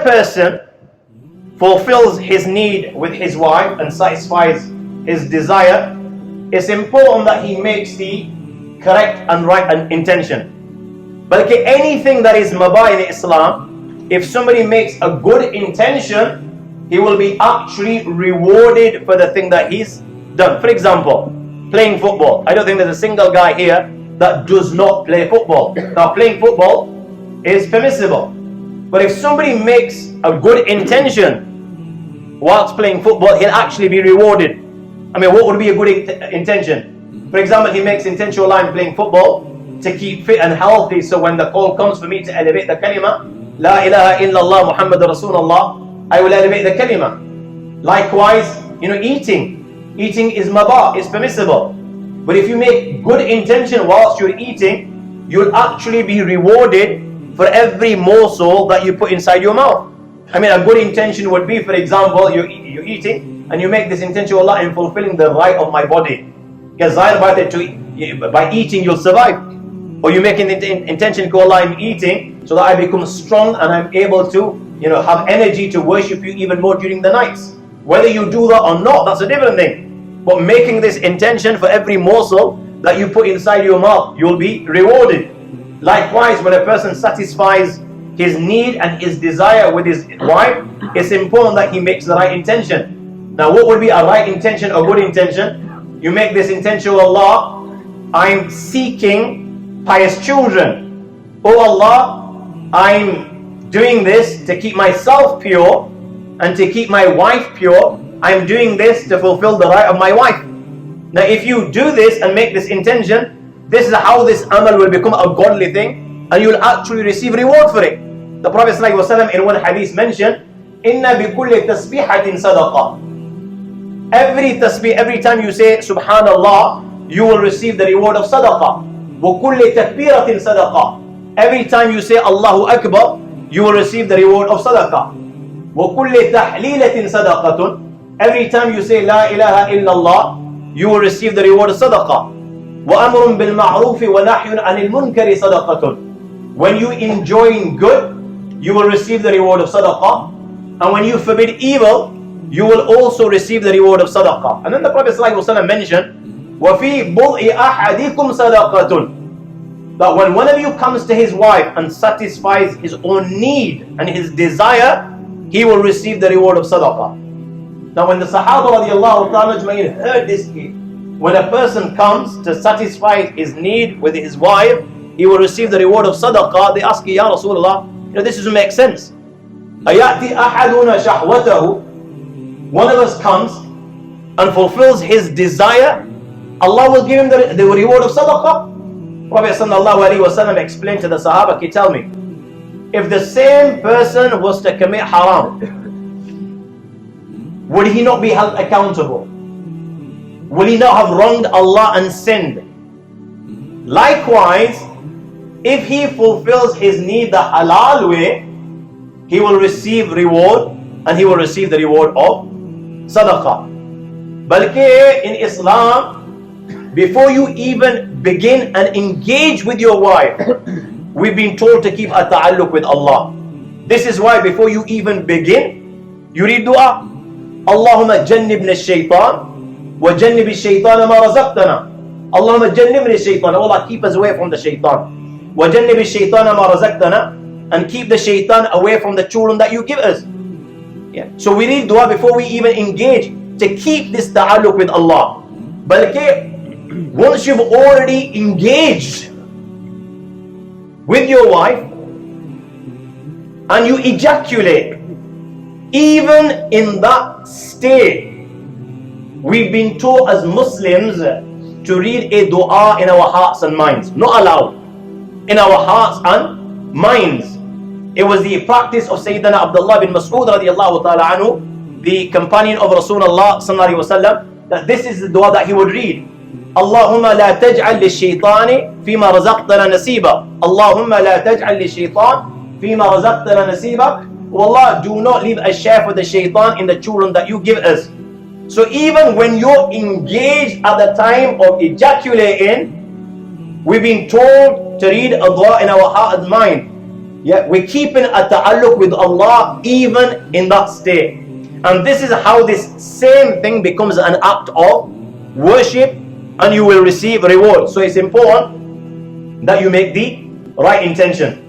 person fulfills his need with his wife and satisfies his desire, it's important that he makes the correct and right intention. But anything that is mubah in Islam, if somebody makes a good intention, he will be actually rewarded for the thing that he's done. For example, playing football. I don't think there's a single guy here that does not play football. Now, playing football is permissible. But if somebody makes a good intention whilst playing football, he'll actually be rewarded. I mean, what would be a good intention? For example, he makes intentional line playing football to keep fit and healthy, so when the call comes for me to elevate the kalima, La ilaha illallah Muhammad Rasulullah, I will elevate the kalima. Likewise, eating. Eating is mabah, is permissible. But if you make good intention whilst you're eating, you'll actually be rewarded for every morsel that you put inside your mouth. I mean, a good intention would be, for example, you're eating and you make this intention, Allah, in fulfilling the right of my body. Because by eating you'll survive. Or you make an intention, Allah, I'm eating so that I become strong and I'm able to have energy to worship you even more during the nights. Whether you do that or not, that's a different thing. But making this intention for every morsel that you put inside your mouth, you'll be rewarded. Likewise, when a person satisfies his need and his desire with his wife, it's important that he makes the right intention. Now, what would be a right intention or good intention? You make this intention, Allah, I'm seeking pious children. Oh Allah, I'm doing this to keep myself pure and to keep my wife pure. I'm doing this to fulfill the right of my wife. Now, if you do this and make this intention, this is how this amal will become a godly thing, and you will actually receive reward for it. The Prophet ﷺ in one hadith mentioned, Inna bi kulli tasbihatin sadaqah. Every tasbih, every time you say Subhanallah, you will receive the reward of sadaqah. Wa kulli takbiratin sadaqah. Every time you say Allahu Akbar, you will receive the reward of sadaqah. Wa kulli tahlilatin sadaqatun. Every time you say La ilaha illallah, you will receive the reward of sadaqah. وَأَمْرٌ بِالْمَعْرُوفِ وَنَحْيٌ عَنِ الْمُنْكَرِ صَدَقَةٌ. When you enjoin good, you will receive the reward of sadaqah. And when you forbid evil, you will also receive the reward of sadaqah. And then the Prophet ﷺ mentioned, وَفِي بُضْءِ أَحَدِكُمْ صَدَقَةٌ. That when one of you comes to his wife and satisfies his own need and his desire, he will receive the reward of sadaqah. Now when the Sahaba radiallahu ta'ala ajma'in heard this, when a person comes to satisfy his need with his wife, he will receive the reward of sadaqah. They ask, Ya Rasulullah, this doesn't make sense. أَيَأْتِي أَحَدُنَا شَهْوَتَهُ. One of us comes and fulfills his desire, Allah will give him the reward of sadaqah. Prophet sallallahu alaihi wasallam explained to the Sahaba, tell me, if the same person was to commit haram, would he not be held accountable? Will he not have wronged Allah and sinned? Likewise, if he fulfills his need the halal way, he will receive reward and he will receive the reward of sadaqah. Balki in Islam, before you even begin and engage with your wife, we've been told to keep a ta'alluq with Allah. This is why before you even begin, you read dua. Allahumma jannibna shaytan وَجَنِّبِ الشَّيْطَانَ مَا رَزَقْتَنَا. Allahumma jannibni shaytan. Allah, keep us away from the shaitan. وَجَنِّبِ الشَّيْطَانَ مَا رَزَقْتَنَا. And keep the shaitan away from the children that you give us. Yeah. So we read dua before we even engage to keep this ta'alluq with Allah. But once you've already engaged with your wife and you ejaculate, even in that state, we've been taught as Muslims to read a dua in our hearts and minds. Not allowed. In our hearts and minds. It was the practice of Sayyidina Abdullah bin Mas'ud radiallahu ta'ala anhu, the companion of Rasulullah sallallahu alayhi wa sallam, that this is the dua that he would read. Allahumma la taj'al lish-shaytani fima razaqtana nasiba. Allahumma la taj'al lish-shaytan fima razaqtana nasiba. Oh Allah, do not leave a share for the shaitan in the children that you give us. So even when you're engaged at the time of ejaculating, we've been told to read a dua in our heart and mind. Yeah, we're keeping a ta'alluq with Allah even in that state. And this is how this same thing becomes an act of worship, and you will receive reward. So it's important that you make the right intention.